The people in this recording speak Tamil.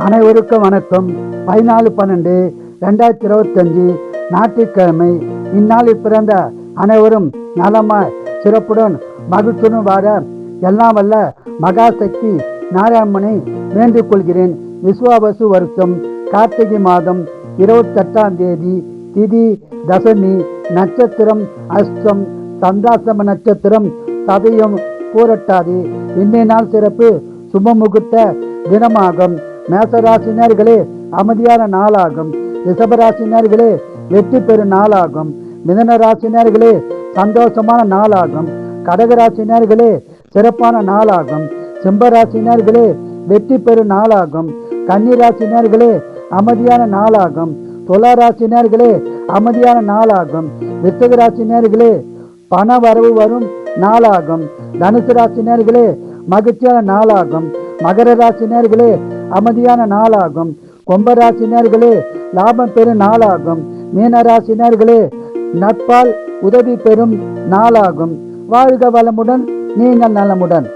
அனைவருக்கும் வணக்கம். 14/12/2025 ஞாயிற்றுக்கிழமை. இந்நாளில் பிறந்த அனைவரும் நலமாய் சிறப்புடன் மகிழ்ச்சியுடன் வாழ எல்லாம் வல்ல மகாசக்தி நாராயணனை வேண்டிக் கொள்கிறேன். விஸ்வாவசு வருஷம் கார்த்திகை மாதம் 28ஆம் தேதி, திதி தசமி, நட்சத்திரம் அஸ்தம், சந்தாசம நட்சத்திரம், சதயம் பூரட்டாதி. இன்றைய நாள் சிறப்பு சுபமுகூர்த்த தினமாகும். மேசராசினியர்களே அமைதியான நாளாகும். ரிஷபராசினியர்களே வெற்றி பெறும் நாளாகும். மிதன ராசினியர்களே சந்தோஷமான நாளாகும். கடகராசினியர்களே சிறப்பான நாளாகும். சிம்மராசினியர்களே வெற்றி பெறும் நாளாகும். கன்னிராசினியர்களே அமைதியான நாளாகும். துளாராசினியர்களே அமைதியான நாளாகும். விருச்சிக ராசினியர்களே பண வரவு வரும் நாளாகும். தனுசு ராசினியர்களே மகிழ்ச்சியான நாளாகும். மகர ராசினியர்களே அமைதியான நாளாகும். கும்பராசினியர்களே லாபம் பெறும் நாளாகும். மீனராசினியர்களே நட்பால் உதவி பெறும் நாளாகும். வாழ்க வளமுடன், நீங்கள் நலமுடன்.